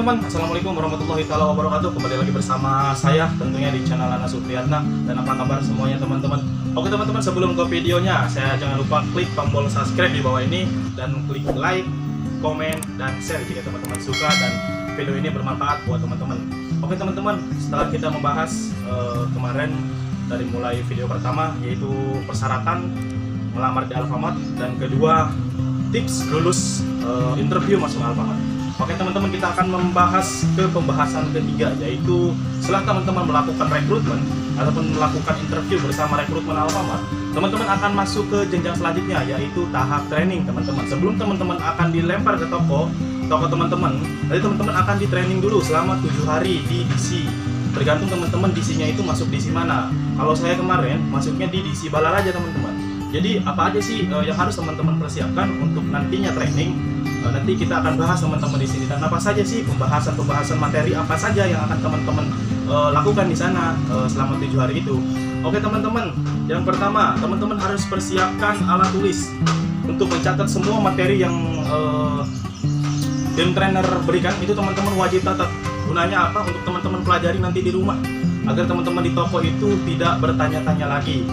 teman-teman, assalamualaikum warahmatullahi wabarakatuh. Kembali lagi bersama saya tentunya di channel Ana Supriyatna. Dan apa kabar semuanya teman-teman? Oke teman-teman, sebelum ke videonya, saya jangan lupa klik tombol subscribe di bawah ini dan klik like, komen, dan share jika teman-teman suka dan video ini bermanfaat buat teman-teman. Oke teman-teman, setelah kita membahas kemarin dari mulai video pertama yaitu persyaratan melamar di Alfamart, dan kedua tips lulus interview masuk Alfamart. Oke teman-teman, kita akan membahas ke pembahasan ketiga, yaitu setelah teman-teman melakukan rekrutmen ataupun melakukan interview bersama rekrutmen Alfamart, teman-teman akan masuk ke jenjang selanjutnya, yaitu tahap training teman-teman. Sebelum teman-teman akan dilempar ke toko teman-teman, jadi teman-teman akan di training dulu selama 7 hari di DC. Tergantung teman-teman DC-nya itu masuk DC mana. Kalau saya kemarin masuknya di DC Balaraja teman-teman. Jadi apa aja sih yang harus teman-teman persiapkan untuk nantinya training? Nanti kita akan bahas teman-teman di sini, dan apa saja sih pembahasan materi apa saja yang akan teman-teman lakukan di sana selama 7 hari itu. Oke teman-teman, yang pertama teman-teman harus persiapkan alat tulis untuk mencatat semua materi yang tim trainer berikan. Itu teman-teman wajib catat. Gunanya apa? Untuk teman-teman pelajari nanti di rumah, agar teman-teman di toko itu tidak bertanya-tanya lagi.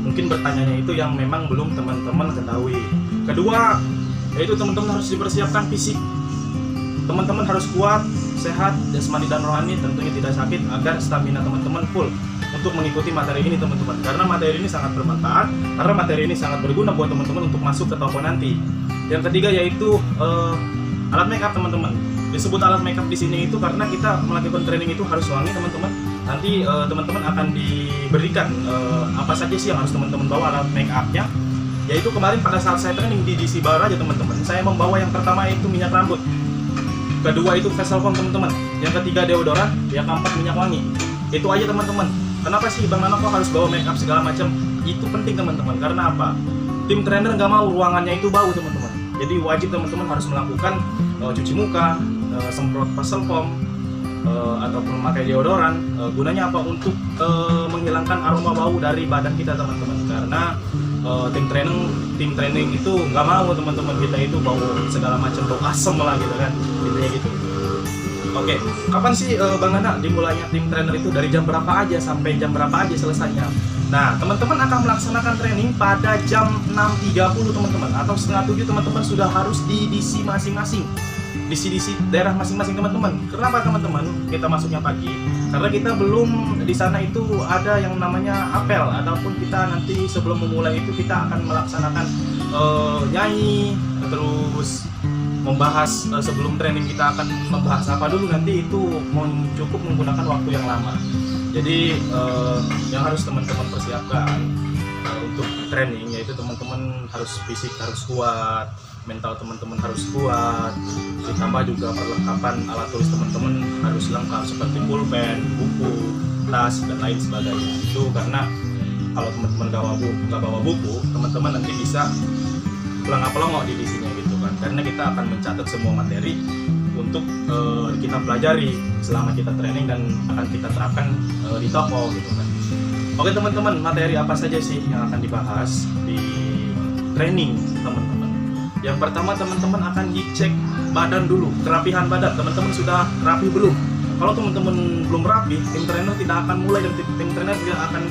Mungkin bertanyanya itu yang memang belum teman-teman ketahui. Kedua, yaitu teman-teman harus dipersiapkan fisik. Teman-teman harus kuat, sehat, jasmani dan rohani, tentunya tidak sakit, agar stamina teman-teman full untuk mengikuti materi ini teman-teman. Karena materi ini sangat bermanfaat, karena materi ini sangat berguna buat teman-teman untuk masuk ke toko nanti. Yang ketiga yaitu alat makeup teman-teman. Disebut alat makeup di sini itu karena kita melakukan training itu harus wangi teman-teman. Nanti teman-teman akan diberikan apa saja sih yang harus teman-teman bawa alat makeupnya. Yaitu kemarin pada saat saya training di DC Balaraja teman-teman, saya membawa yang pertama itu minyak rambut, kedua itu facial foam teman-teman, yang ketiga deodoran, yang keempat minyak wangi. Itu aja teman-teman. Kenapa sih Bang Nano kok harus bawa makeup segala macam? Itu penting teman-teman. Karena apa? Tim trainer nggak mau ruangannya itu bau teman-teman. Jadi wajib teman-teman harus melakukan cuci muka, semprot facial foam, ataupun memakai deodoran. Gunanya apa? Untuk menghilangkan aroma bau dari badan kita teman-teman. Karena tim training itu nggak mau teman-teman kita itu bau segala macam, bau asem lah gitu kan, intinya gitu. Oke, kapan sih Bang Nana dimulainya tim trainer itu? Dari jam berapa aja sampai jam berapa aja selesainya? Nah, teman-teman akan melaksanakan training pada jam 6.30 teman-teman, atau setengah 7 teman-teman sudah harus di DC masing-masing, DC daerah masing-masing teman-teman. Kenapa teman-teman kita masuknya pagi? Karena kita belum di sana itu ada yang namanya apel, ataupun kita nanti sebelum memulai itu kita akan melaksanakan nyanyi, terus membahas sebelum training kita akan membahas apa dulu, nanti itu cukup menggunakan waktu yang lama. Jadi yang harus teman-teman persiapkan untuk training yaitu teman-teman harus fisik harus kuat, mental teman-teman harus kuat, ditambah juga perlengkapan alat tulis teman-teman harus lengkap seperti pulpen, buku, tas, dan lain sebagainya. Itu karena kalau teman-teman nggak bawa buku, teman-teman nanti bisa pelangap-pelongok di sini gitu kan. Karena kita akan mencatat semua materi untuk kita pelajari selama kita training dan akan kita terapkan di toko gitu kan. Oke teman-teman, materi apa saja sih yang akan dibahas di training teman-teman? Yang pertama teman-teman akan dicek badan dulu, kerapihan badan. Teman-teman sudah rapi belum? Kalau teman-teman belum rapi, tim trainer tidak akan mulai, dan tim trainer tidak akan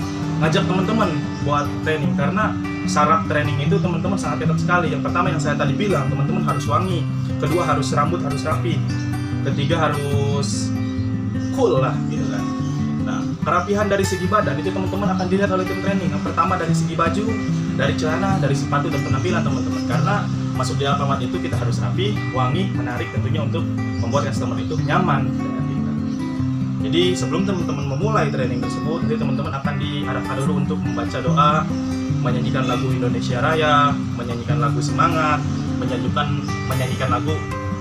ngajak teman-teman buat training. Karena syarat training itu teman-teman sangat ketat sekali. Yang pertama yang saya tadi bilang, teman-teman harus wangi. Kedua harus rambut harus rapi. Ketiga harus cool lah gitu kan. Nah, kerapihan dari segi badan itu teman-teman akan dilihat oleh tim training. Yang pertama dari segi baju, dari celana, dari sepatu dan penampilan teman-teman. Karena masuk di Alfamart itu kita harus rapi, wangi, menarik tentunya untuk membuat customer itu nyaman dengan kita. Jadi sebelum teman-teman memulai training tersebut, jadi teman-teman akan diarahkan dulu untuk membaca doa, menyanyikan lagu Indonesia Raya, menyanyikan lagu Semangat, menyanyikan lagu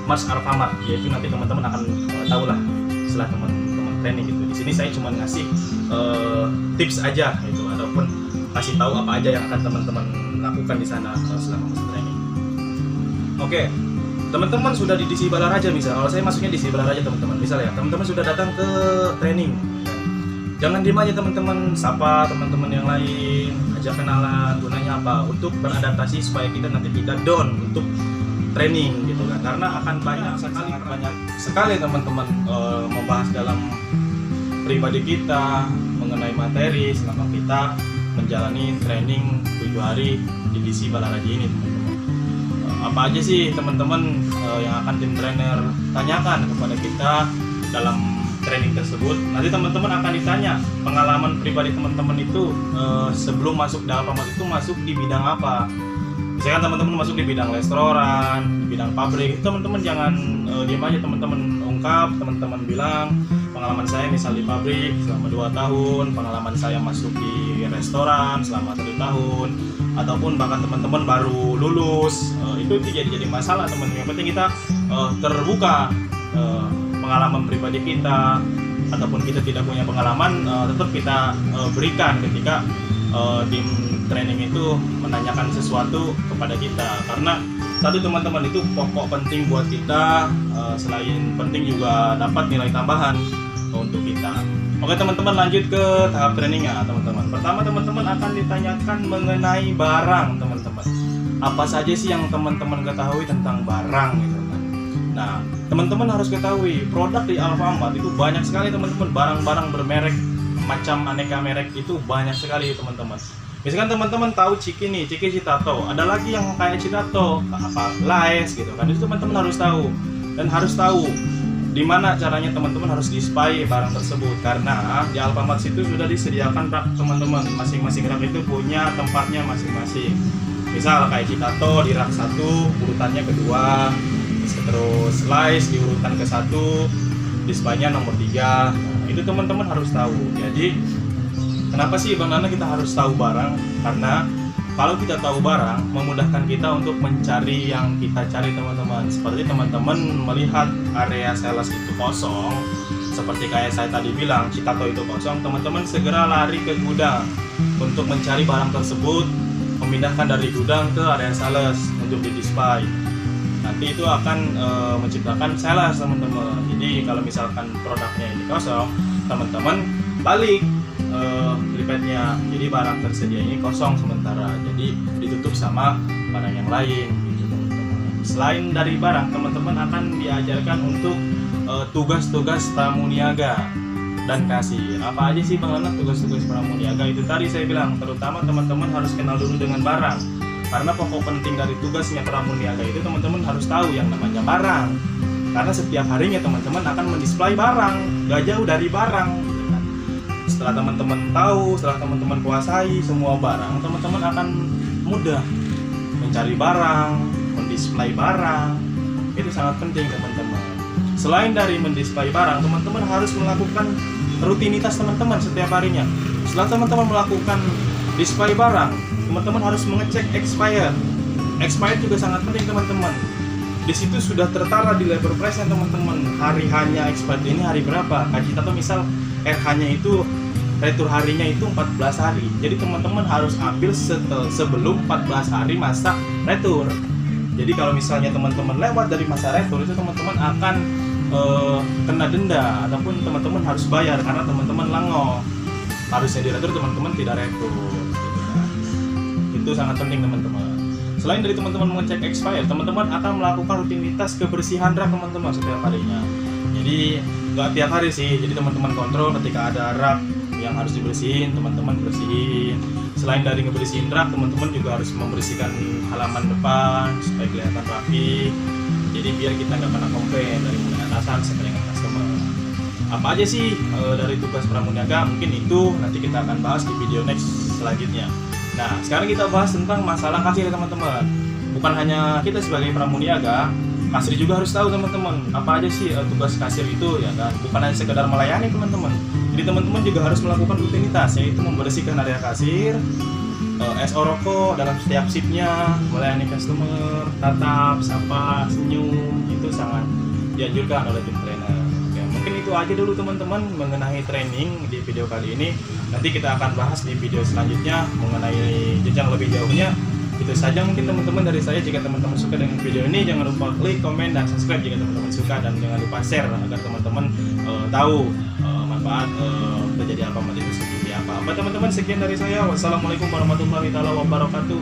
Mars Alfamart. Yaitu nanti teman-teman akan tahu lah setelah teman-teman training gitu. Di sini saya cuma ngasih tips aja gitu, ataupun kasih tahu apa aja yang akan teman-teman lakukan di sana selama masa training. Oke, teman-teman sudah di DC Balaraja misal. Kalau saya masuknya di DC Balaraja teman-teman. Misal ya, teman-teman sudah datang ke training. Jangan diem aja teman-teman, sapa teman-teman yang lain, ajak kenalan. Gunanya apa? Untuk beradaptasi supaya kita nanti tidak down untuk training gitu kan, karena akan banyak sekali teman-teman membahas dalam pribadi kita mengenai materi selama kita menjalani training 7 hari divisi Balaraji ini teman-teman. Apa aja sih teman-teman yang akan tim trainer tanyakan kepada kita dalam training tersebut? Nanti teman-teman akan ditanya pengalaman pribadi teman-teman itu sebelum masuk di Alfamart itu masuk di bidang apa. Misalkan teman-teman masuk di bidang restoran, di bidang pabrik, teman-teman jangan diam aja, teman-teman ungkap, teman-teman bilang pengalaman saya misal di pabrik selama 2 tahun, pengalaman saya masuk di restoran selama 1 tahun, ataupun bahkan teman-teman baru lulus, itu jadi masalah teman-teman. Yang penting kita terbuka pengalaman pribadi kita, ataupun kita tidak punya pengalaman tetap kita berikan ketika tim training itu menanyakan sesuatu kepada kita, karena satu teman-teman itu pokok penting buat kita, selain penting juga dapat nilai tambahan untuk kita. Oke teman-teman, lanjut ke tahap trainingnya teman-teman. Pertama teman-teman akan ditanyakan mengenai barang teman-teman. Apa saja sih yang teman-teman ketahui tentang barang gitu kan. Nah teman-teman harus ketahui produk di Alfamart itu banyak sekali teman-teman, barang-barang bermerek macam aneka merek itu banyak sekali teman-teman. Misalkan teman-teman tahu Ciki nih, Ciki Citato, ada lagi yang kayak Citato, apa Laes gitu kan. Itu teman-teman harus tahu, dan harus tahu di mana caranya teman-teman harus display barang tersebut, karena di Alfamart itu sudah disediakan rak teman-teman. Masing-masing rak itu punya tempatnya masing-masing. Misal kayak Citato di rak 1, urutannya kedua, terus Laes di urutan ke-1, displaynya nomor 3. Itu teman-teman harus tahu. Jadi kenapa sih Bang Nana kita harus tahu barang? Karena kalau kita tahu barang memudahkan kita untuk mencari yang kita cari teman-teman. Seperti teman-teman melihat area sales itu kosong, seperti kayak saya tadi bilang Citato itu kosong, teman-teman segera lari ke gudang untuk mencari barang tersebut, memindahkan dari gudang ke area sales untuk di display. Nanti itu akan menciptakan sales teman-teman. Jadi kalau misalkan produknya ini kosong, teman-teman balik tripodnya, jadi barang tersedia ini kosong sementara, jadi ditutup sama barang yang lain gitu, teman-teman. Selain dari barang, teman-teman akan diajarkan untuk tugas-tugas pramuniaga dan kasir. Apa aja sih Bang Nana tugas-tugas pramuniaga? Itu tadi saya bilang, terutama teman-teman harus kenal dulu dengan barang, karena pokok penting dari tugasnya pramuniaga itu teman-teman harus tahu yang namanya barang, karena setiap harinya teman-teman akan mendisplay barang, gak jauh dari barang gitu kan. Setelah teman-teman tahu, setelah teman-teman kuasai semua barang, teman-teman akan mudah mencari barang, mendisplay barang. Itu sangat penting teman-teman. Selain dari mendisplay barang, teman-teman harus melakukan rutinitas teman-teman setiap harinya. Setelah teman-teman melakukan display barang, teman-teman harus mengecek expired. Expired juga sangat penting teman-teman. Di situ sudah tertara di label price-nya teman-teman. Hari hanya expired ini hari berapa? Kaji atau misal RH-nya itu retur harinya itu 14 hari. Jadi teman-teman harus ambil sebelum 14 hari masa retur. Jadi kalau misalnya teman-teman lewat dari masa retur, itu teman-teman akan kena denda, ataupun teman-teman harus bayar karena teman-teman langgo. Harusnya di retur, teman-teman tidak retur gitu kan. Itu sangat penting teman-teman. Selain dari teman-teman mengecek expired, teman-teman akan melakukan rutinitas kebersihan rak teman-teman setiap harinya. Jadi nggak tiap hari sih, jadi teman-teman kontrol ketika ada rak yang harus dibersihin, teman-teman bersihin. Selain dari ngebersihin rak, teman-teman juga harus membersihkan halaman depan supaya kelihatan rapi. Jadi biar kita nggak kena komplain dari mulai atasan sampai dengan customer. Apa aja sih dari tugas pramuniaga? Mungkin itu nanti kita akan bahas di video next selanjutnya. Nah, sekarang kita bahas tentang masalah kasir teman-teman. Bukan hanya kita sebagai pramuniaga, kasir juga harus tahu teman-teman apa aja sih tugas kasir itu ya kan. Bukan hanya sekedar melayani teman-teman. Jadi teman-teman juga harus melakukan rutinitas, yaitu membersihkan area kasir, SO rokok dalam setiap shiftnya, melayani customer, tatap, sapa, senyum. Itu sangat dianjurkan oleh tim trainer. Oke, mungkin itu aja dulu teman-teman mengenai training di video kali ini. Nanti kita akan bahas di video selanjutnya mengenai jenjang lebih jauhnya. Itu saja mungkin teman-teman dari saya. Jika teman-teman suka dengan video ini, jangan lupa klik, komen, dan subscribe jika teman-teman suka, dan jangan lupa share agar teman-teman tahu manfaat terjadi apa itu seperti apa. Teman-teman, sekian dari saya. Wassalamualaikum warahmatullahi wabarakatuh.